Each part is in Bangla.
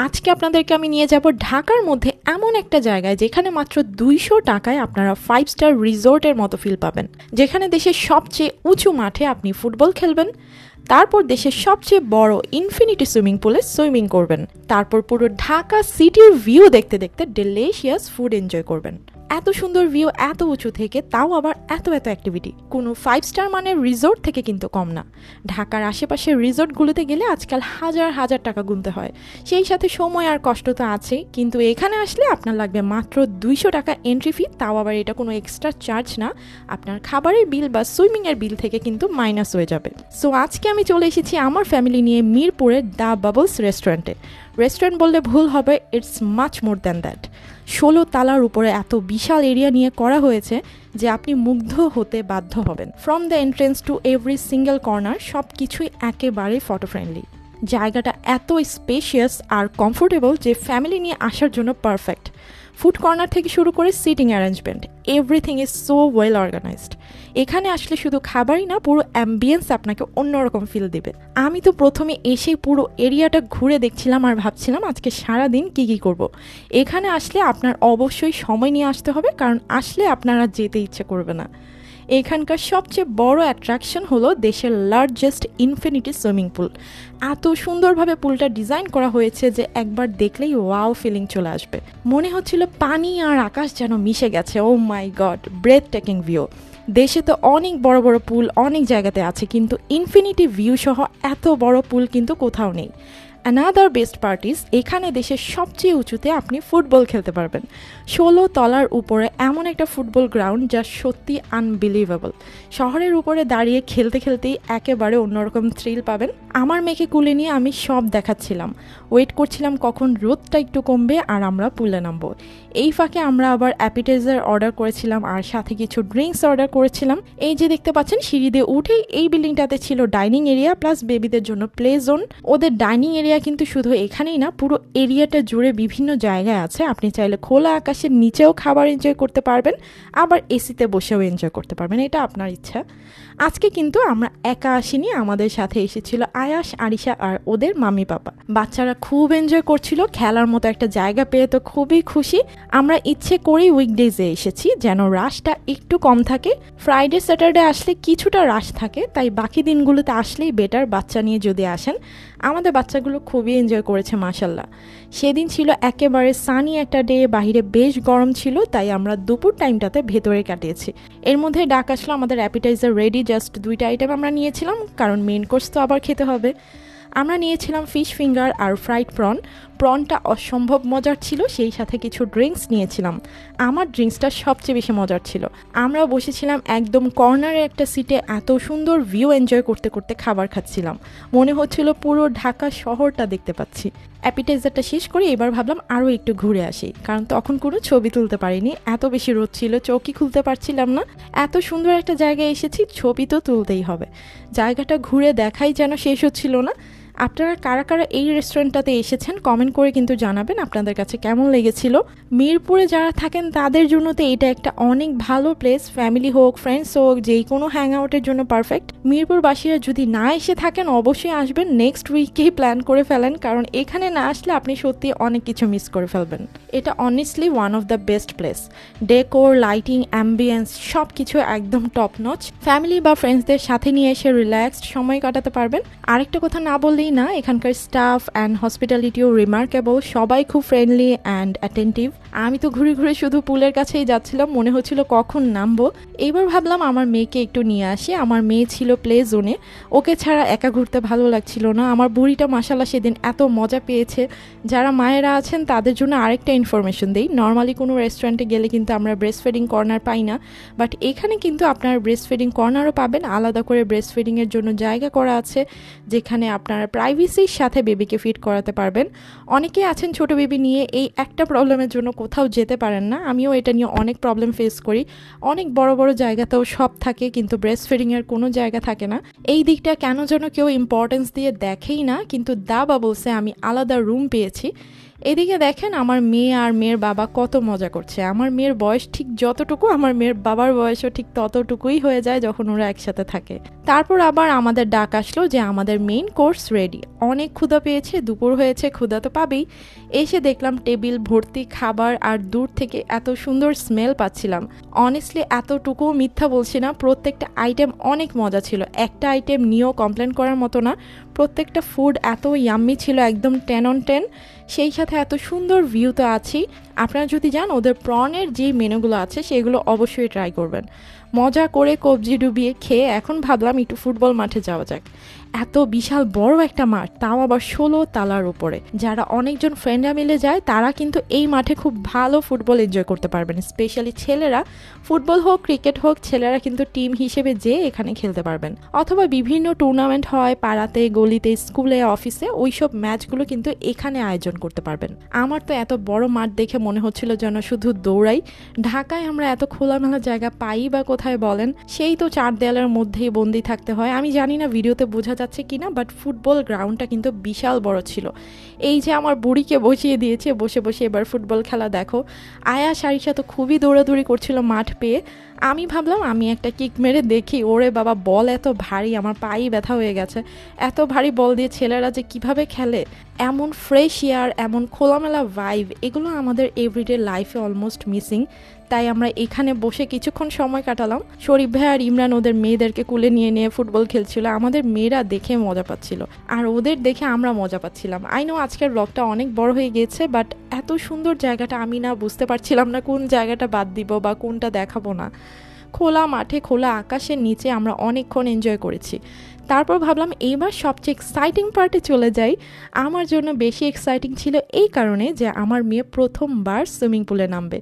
আজকে আপনাদেরকে আমি নিয়ে যাব ঢাকার মধ্যে এমন একটা জায়গায় যেখানে মাত্র 200 টাকায় আপনারা 5 স্টার রিসোর্টের মতো ফিল পাবেন, যেখানে দেশের সবচেয়ে উঁচু মাঠে আপনি ফুটবল খেলবেন, তারপর দেশের সবচেয়ে বড় ইনফিনিটি সুইমিং পুলে সুইমিং করবেন, তারপর পুরো ঢাকা সিটির ভিউ দেখতে দেখতে ডেলিশিয়াস ফুড এনজয় করবেন। এত সুন্দর ভিউ এত উঁচু থেকে, তাও আবার এত অ্যাক্টিভিটি। কোনো 5 স্টার মানের রিসোর্ট থেকে কিন্তু কম না। ঢাকার আশেপাশের রিসোর্টগুলোতে গেলে আজকাল হাজার হাজার টাকা গুনতে হয়, সেই সাথে সময় আর কষ্ট তো আছেই। কিন্তু এখানে আসলে আপনার লাগবে মাত্র 200 টাকা এন্ট্রি ফি, তাও আবার এটা কোনো এক্সট্রা চার্জ না, আপনার খাবারের বিল বা সুইমিংয়ের বিল থেকে কিন্তু মাইনাস হয়ে যাবে। সো আজকে আমি চলে এসেছি আমার ফ্যামিলি নিয়ে মিরপুরের দ্য বাবলস রেস্টুরেন্টে। রেস্টুরেন্ট বললে ভুল হবে, it's much more than that. 16 তালার উপরে এত বিশাল এরিয়া নিয়ে করা হয়েছে যে আপনি মুগ্ধ হতে বাধ্য হবেন। From the entrance to every single corner সব কিছুই একেবারে ফটো ফ্রেন্ডলি। জায়গাটা এত স্পেশিয়াস আর কমফোর্টেবল যে ফ্যামিলি নিয়ে আসার জন্য পারফেক্ট। ফুড কর্নার থেকে শুরু করে seating arrangement, everything is so well organised. এখানে আসলে শুধু খাবারই না, পুরো অ্যাম্বিয়েন্স আপনাকে অন্যরকম ফিল দেবে। আমি তো প্রথমে এসেই পুরো এরিয়াটা ঘুরে দেখছিলাম আর ভাবছিলাম আজকে সারাদিন কী করব। এখানে আসলে আপনার অবশ্যই সময় নিয়ে আসতে হবে, কারণ আসলে আপনারা যেতে ইচ্ছে করবে না। এখানকার সবচেয়ে বড় অ্যাট্রাকশন হলো দেশের লার্জেস্ট ইনফিনিটি সুইমিং পুল। এত সুন্দরভাবে পুলটা ডিজাইন করা হয়েছে যে একবার দেখলেই ওয়াও ফিলিং চলে আসবে। মনে হচ্ছিল পানি আর আকাশ যেন মিশে গেছে। ও মাই গড, ব্রেথ টেকিং ভিউ। দেশে তো অনেক বড় বড় পুল অনেক জায়গাতে আছে, কিন্তু ইনফিনিটি ভিউ সহ এত বড় পুল কিন্তু কোথাও নেই। অ্যানাদার বেস্ট পার্টিস, এখানে দেশের সবচেয়ে উঁচুতে আপনি ফুটবল খেলতে পারবেন। 16 তলার উপরে এমন একটা ফুটবল গ্রাউন্ড যা সত্যি আনবিলিভেবল। শহরের উপরে দাঁড়িয়ে খেলতে খেলতেই একেবারে অন্যরকম থ্রিল পাবেন। আমার মেয়েকে কুলে নিয়ে আমি সব দেখাচ্ছিলাম, ওয়েট করছিলাম কখন রোদটা একটু কমবে আর আমরা পুলে নামবো। এই ফাঁকে আমরা আবার অ্যাপিটাইজার অর্ডার করেছিলাম আর সাথে কিছু ড্রিঙ্কস অর্ডার করেছিলাম। এই যে দেখতে পাচ্ছেন, সিঁড়ি দিয়ে উঠেই এই বিল্ডিংটাতে ছিল ডাইনিং এরিয়া প্লাস বেবিদের জন্য প্লে জোন। ওদের ডাইনিং এরিয়া কিন্তু শুধু এখানেই না, পুরো এরিয়াটা জুড়ে বিভিন্ন জায়গায় আছে। আপনি চাইলে খোলা আকাশের নিচেও খাবার এনজয় করতে পারবেন, আবার এসিতে বসেও এনজয় করতে পারবেন, এটা আপনার ইচ্ছা। আজকে কিন্তু আমরা একা আসিনি, আমাদের সাথে এসেছিল আয়াস, আরিশা আর ওদের মামি পাপা। বাচ্চারা খুব এনজয় করছিল, খেলার মতো একটা জায়গা পেয়ে তো খুবই খুশি। আমরা ইচ্ছে করেই উইকডেজে এসেছি যেন রাশটা একটু কম থাকে। ফ্রাইডে স্যাটারডে আসলে কিছুটা রাশ থাকে, তাই বাকি দিনগুলোতে আসলেই বেটার বাচ্চা নিয়ে যদি আসেন। আমাদের বাচ্চাগুলো খুবই এনজয় করেছে মাশাল্লাহ। সেদিন ছিল একেবারে সানি একটা ডে, বাহিরে বেশ গরম ছিল, তাই আমরা দুপুর টাইমটাতে ভেতরে কাটিয়েছি। এর মধ্যে ডাক আসলো আমাদের অ্যাপিটাইজার রেডি, জাস্ট 2টা আইটেম আমরা নিয়েছিলাম, কারণ মেন কোর্স তো আবার খেতে হবে। আমরা নিয়েছিলাম ফিশ ফিঙ্গার আর ফ্রাইড প্রনটা অসম্ভব মজার ছিল, সেই সাথে কিছু ড্রিঙ্কস নিয়েছিলাম। আমার ড্রিঙ্কসটা সবচেয়ে বেশি মজার ছিল। আমরা বসেছিলাম একদম কর্নারে একটা সিটে, এত সুন্দর ভিউ এনজয় করতে করতে খাবার খাচ্ছিলাম, মনে হচ্ছিল পুরো ঢাকা শহরটা দেখতে পাচ্ছি। অ্যাপিটাইজারটা শেষ করে এবার ভাবলাম আরও একটু ঘুরে আসি, কারণ তখন কোনো ছবি তুলতে পারিনি, এত বেশি রোদ ছিল, চোখই খুলতে পারছিলাম না। এত সুন্দর একটা জায়গায় এসেছি, ছবি তো তুলতেই হবে। জায়গাটা ঘুরে দেখাই যেন শেষ হচ্ছিল না। আপনারা কারা কারা এই রেস্টুরেন্টটাতে এসেছেন কমেন্ট করে কিন্তু জানাবেন আপনাদের কাছে কেমন লেগেছিল। মিরপুরে যারা থাকেন তাদের জন্য তো এটা একটা অনেক ভালো প্লেস, ফ্যামিলি হোক ফ্রেন্ডস হোক যেই কোনো হ্যাং আউটের জন্য পারফেক্ট। মিরপুরবাসীরা যদি না এসে থাকেন অবশ্যই আসবেন, নেক্সট উইকেই প্ল্যান করে ফেলেন, কারণ এখানে না আসলে আপনি সত্যি অনেক কিছু মিস করে ফেলবেন। এটা honestly one of the best place. Decor, lighting, ambience সব কিছু একদম টপ নচ। ফ্যামিলি বা ফ্রেন্ডসদের সাথে নিয়ে এসে রিল্যাক্সড সময় কাটাতে পারবেন। আরেকটা কথা না বললেই না, এখানকার স্টাফ অ্যান্ড হসপিটালিটিও রিমার্কেবল, সবাই খুব ফ্রেন্ডলি অ্যান্ড অ্যাটেন্টিভ। আমি তো ঘুরে ঘুরে শুধু পুলের কাছেই যাচ্ছিলাম, মনে হচ্ছিল কখন নামবো। এবার ভাবলাম আমার মেয়েকে একটু নিয়ে আসি। আমার মেয়ে ছিল প্লে জোনে, ওকে ছাড়া একা ঘুরতে ভালো লাগছিল না। আমার বুড়িটা মাশাল্লাহ সেদিন এত মজা পেয়েছে। যারা মায়েরা আছেন তাদের জন্য আরেকটা ইনফরমেশন দেই, নর্মালি কোনো রেস্টুরেন্টে গেলে কিন্তু আমরা ব্রেস্ট ফিডিং কর্নার পাই না, বাট এখানে কিন্তু আপনারা ব্রেস্ট ফিডিং কর্নারও পাবেন। আলাদা করে ব্রেস্ট ফিডিংয়ের জন্য জায়গা করা আছে, যেখানে আপনারা প্রাইভেসির সাথে বেবিকে ফিড করাতে পারবেন। অনেকেই আছেন ছোট বেবি নিয়ে এই একটা প্রবলেমের জন্য কোথাও যেতে পারেন না, আমিও এটা নিয়ে অনেক প্রবলেম ফেস করি। অনেক বড় বড় জায়গাতেও সব থাকে, কিন্তু ব্রেস্ট ফিডিংয়ের কোনো জায়গা থাকে না। এই দিকটা কেন যেন কেউ ইম্পর্টেন্স দিয়ে দেখেই না, কিন্তু দ্য বাবলসে আমি আলাদা রুম পেয়েছি। এদিকে দেখেন আমার মেয়ে আর মেয়ের বাবা কত মজা করছে। আমার মেয়ের বয়স ঠিক যতটুকু, আমার মেয়ের বাবার বয়সও ঠিক ততটুকুই হয়ে যায় যখন ওরা একসাথে থাকে। তারপর আবার আমাদের ডাক আসলো যে আমাদের মেইন কোর্স রেডি। অনেক ক্ষুধা পেয়েছে, দুপুর হয়েছে, ক্ষুধা তো পাবেই। এসে দেখলাম টেবিল ভর্তি খাবার, আর দূর থেকে এত সুন্দর স্মেল পাচ্ছিলাম। অনেস্টলি এতটুকুও মিথ্যা বলছি না, প্রত্যেকটা আইটেম অনেক মজা ছিল। একটা আইটেম নিয়েও কমপ্লেন করার মতো না। প্রত্যেকটা ফুড এত ইয়াম্মি ছিল, একদম 10 on 10। সেই সাথে এত সুন্দর ভিউ তো আছেই। আপনারা যদি যান ওদের প্রনের যে মেনুগুলো আছে সেগুলো অবশ্যই ট্রাই করবেন। মজা করে কবজি ডুবিয়ে খেয়ে এখন ভাবলাম একটু ফুটবল মাঠে যাওয়া যাক। এত বিশাল বড় একটা মাঠ, তাও আবার 16 তালার উপরে। যারা অনেকজন ফ্রেন্ডরা মিলে যায় তারা কিন্তু এই মাঠে খুব ভালো ফুটবল এনজয় করতে পারবেন। স্পেশালি ছেলেরা, ফুটবল হোক ক্রিকেট হোক, ছেলেরা কিন্তু টিম হিসেবে যেয়ে এখানে খেলতে পারবেন। অথবা বিভিন্ন টুর্নামেন্ট হয় পাড়াতে, গলিতে, স্কুলে, অফিসে, ওইসব ম্যাচগুলো কিন্তু এখানে আয়োজন করতে পারবেন। আমার তো এত বড় মাঠ দেখে মনে হচ্ছিল যেন শুধু দৌড়াই। ঢাকায় আমরা এত খোলামেলা জায়গা পাই বা কোথায় বলেন? সেই তো 4 দেয়ালের মধ্যেই বন্দি থাকতে হয়। আমি জানি না ভিডিওতে বোঝা যাচ্ছে কিনা, বাট ফুটবল গ্রাউন্ডটা কিন্তু বিশাল বড় ছিল। এই যে আমার বুড়িকে বসিয়ে দিয়েছে, বসে বসে এবার ফুটবল খেলা দেখো। আয়া সারিসা তো খুবই দৌড়াদৌড়ি করছিল মাঠ পেয়ে। আমি ভাবলাম আমি একটা কিক মেরে দেখি। ওরে বাবা, বল এত ভারী, আমার পাই ব্যথা হয়ে গেছে। এত ভারী বল দিয়ে ছেলেরা যে কিভাবে খেলে, এমন ফ্রেশ এয়ার, এমন খোলামেলা ভাইব, এগুলো আমাদের এভরিডে লাইফে অলমোস্ট মিসিং। তাই আমরা এখানে বসে কিছুক্ষণ সময় কাটালাম। শরীফ ভাই আর ইমরান ওদের মেয়েদেরকে কুলে নিয়ে নিয়ে ফুটবল খেলছিল। আমাদের মেয়েরা দেখে মজা পাচ্ছিল, আর ওদের দেখে আমরা মজা পাচ্ছিলাম। আই নো আজকের ব্লগটা অনেক বড় হয়ে গিয়েছে, বাট এত সুন্দর জায়গাটা আমি না বুঝতে পারছিলাম না কোন জায়গাটা বাদ দিব বা কোনটা দেখাবো না। খোলা মাঠে, খোলা আকাশের নিচে আমরা অনেকক্ষণ এনজয় করেছি। তারপর ভাবলাম এইবার সবচেয়ে এক্সাইটিং পার্টে চলে যাই। আমার জন্য বেশি এক্সাইটিং ছিল এই কারণে যে আমার মেয়ে প্রথমবার সুইমিং পুলে নামবে।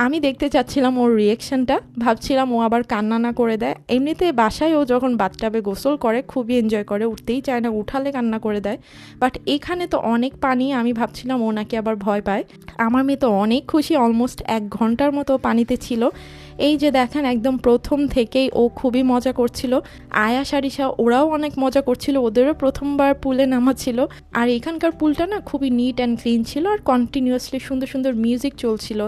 আমি দেখতে চাচ্ছিলাম ওর রিয়েকশনটা, ভাবছিলাম ও আবার কান্না না করে দেয়। এমনিতে বাসায় ও যখন বাথটাবে গোসল করে খুবই এনজয় করে, উঠতেই চায় না, উঠালে কান্না করে দেয়। বাট এখানে তো অনেক পানি, আমি ভাবছিলাম ও নাকি আবার ভয় পায়। আমার মেয়ে তো অনেক খুশি, অলমোস্ট 1 ঘন্টার মতো পানিতে ছিল। এই যে দেখেন একদম প্রথম থেকেই ও খুবই মজা করছিল। আয়া সারিসা ওরাও অনেক মজা করছিল, ওদেরও প্রথমবার পুলে নামা ছিল। আর এখানকার পুলটা না খুবই নিট অ্যান্ড ক্লিন ছিল, আর কন্টিনিউয়াসলি সুন্দর সুন্দর মিউজিক চলছিল।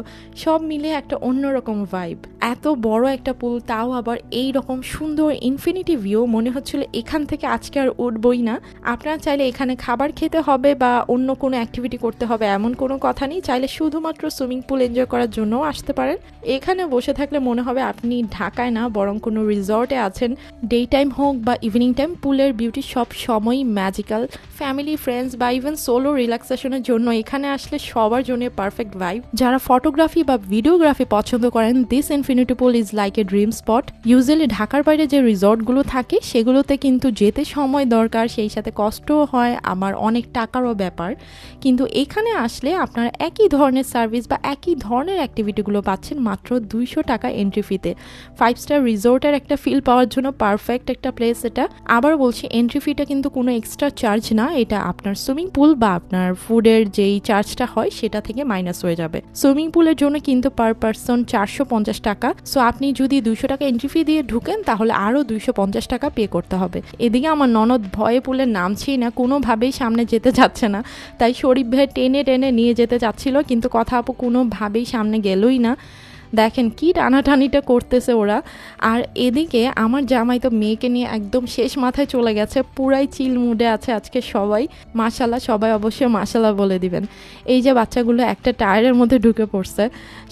সব মিলে একটা অন্যরকম ভাইব। এত বড় একটা পুল, তাও আবার এই রকম সুন্দর ইনফিনিটি ভিউ, মনে হচ্ছিল এখান থেকে আজকে আর উঠবই না। আপনারা চাইলে এখানে খাবার খেতে হবে বা অন্য কোনো অ্যাক্টিভিটি করতে হবে এমন কোনো কথা নেই। চাইলে শুধুমাত্র সুইমিং পুল এনজয় করার জন্যও আসতে পারেন। এখানে বসে থাকলে মনে হবে আপনি ঢাকায় না বরং কোনো রিসর্টে আছেন। ডে টাইম হোক বা ইভিনিং টাইম, পুলের বিউটি সব সময়ই ম্যাজিক্যাল। ফ্যামিলি, ফ্রেন্ডস বা ইভেন সোলো রিল্যাক্সেশনের জন্য এখানে আসলে সবার জন্য পারফেক্ট ভাইব। যারা ফটোগ্রাফি বা ভিডিওগ্রাফি পছন্দ করেন, this infinity pool is like a dream spot. Usually ঢাকার বাইরে যে রিসর্টগুলো থাকে সেগুলোতে কিন্তু যেতে সময় দরকার, সেই সাথে কষ্টও হয়, আবার অনেক টাকারও ব্যাপার। কিন্তু এখানে আসলে আপনারা একই ধরনের সার্ভিস বা একই ধরনের অ্যাক্টিভিটিগুলো পাচ্ছেন মাত্র 200 টাকা এন্ট্রি ফিতে। 5 স্টার রিসোর্টের একটা ফিল পাওয়ার জন্য পারফেক্ট একটা প্লেস এটা। আবার বলছি, এন্ট্রি ফিটা কিন্তু কোনো এক্সট্রা চার্জ না, এটা আপনার সুইমিং পুল বা আপনার ফুডের যেই চার্জটা হয় সেটা থেকে মাইনাস হয়ে যাবে। সুইমিং পুলের জন্য কিন্তু পার পারসন 450 টাকা। সো আপনি যদি 200 টাকা এন্ট্রি ফি দিয়ে ঢুকেন তাহলে আরও 250 টাকা পে করতে হবে। এদিকে আমার ননদ ভয়ে পুলে নামছেই না, কোনোভাবেই সামনে যেতে যাচ্ছে না। তাই শরীফ ভাই টেনে টেনে নিয়ে যেতে চাচ্ছিল, কিন্তু কথা আপু কোনোভাবেই সামনে গেলই না। দেখেন কি টানাটানিটা করতেছে ওরা। আর এদিকে আমার জামাই তো মেয়েকে নিয়ে একদম শেষ মাথায় চলে গেছে, পুরাই চিল মুডে আছে আজকে সবাই। মাশাল্লাহ, সবাই অবশ্যই মাশাল্লাহ বলে দিবেন। এই যে বাচ্চাগুলো একটা টায়ারের মধ্যে ঢুকে পড়ছে,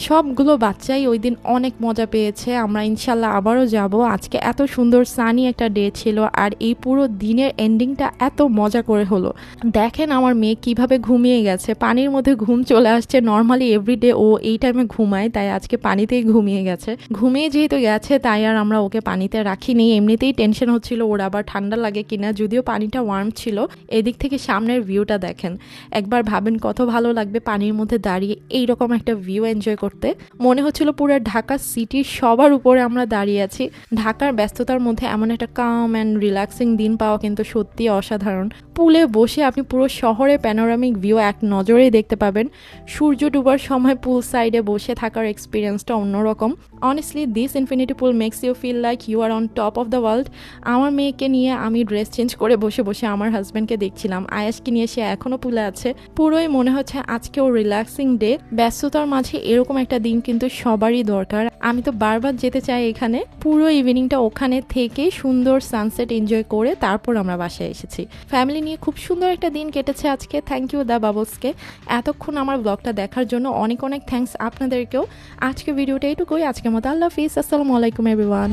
সবগুলো বাচ্চাই ওই দিন অনেক মজা পেয়েছে। আমরা ইনশাল্লাহ আবারও যাব। আজকে এত সুন্দর সানি একটা ডে ছিল, আর এই পুরো দিনের এন্ডিংটা এত মজা করে হলো। দেখেন আমার মেয়ে কিভাবে ঘুমিয়ে গেছে, পানির মধ্যে ঘুম চলে আসছে। নর্মালি এভরিডে ও এই টাইমে ঘুমায়, তাই আজকে পানিতেই ঘুমিয়ে গেছে। ঘুমিয়ে যেহেতু গেছে তাই আর আমরা ওকে পানিতে রাখিনি। এমনিতেই টেনশন হচ্ছিল ওর আবার ঠান্ডা লাগে কিনা, যদিও পানিটা ওয়ার্ম ছিল। এদিক থেকে সামনের ভিউটা দেখেন, একবার ভাবেন কত ভালো লাগবে পানির মধ্যে দাঁড়িয়ে এইরকম একটা ভিউ এনজয় করতে। মনে হচ্ছিল পুরো ঢাকা সিটির সবার উপরে আমরা দাঁড়িয়ে আছি। ঢাকার ব্যস্ততার মধ্যে এমন একটা কাম অ্যান্ড রিল্যাক্সিং দিন পাওয়া কিন্তু সত্যি অসাধারণ। পুলে বসে আপনি পুরো শহরের প্যানোরামিক ভিউ এক নজরেই দেখতে পাবেন। সূর্য ডুবার সময় পুল সাইডে বসে থাকার এক্সপিরিয়েন্সটা অন্যরকম। Honestly this infinity pool makes you feel like you are on top of the world. আমার মেয়েকে নিয়ে আমি ড্রেস চেঞ্জ করে বসে বসে আমার হাজব্যান্ডকে দেখছিলাম, আয়াসকে নিয়ে সে এখনও পুলে আছে। পুরোই মনে হচ্ছে আজকেও রিল্যাক্সিং ডে। ব্যস্ততার মাঝে এরকম একটা দিন কিন্তু সবারই দরকার। আমি তো বারবার যেতে চাই এখানে। পুরো ইভিনিংটা ওখানে থেকে সুন্দর সানসেট এনজয় করে তারপর আমরা বাসায় এসেছি। ফ্যামিলি নিয়ে খুব সুন্দর একটা দিন কেটেছে আজকে। থ্যাংক ইউ দ্য বাবলসকে এতক্ষণ আমার ব্লগটা দেখার জন্য। অনেক অনেক থ্যাঙ্কস আপনাদেরকেও। আজকে ভিডিওটা এইটুকুই। আজকের মতো আল্লাহ হাফিজ। আসসালামু আলাইকুম এভরিওয়ান।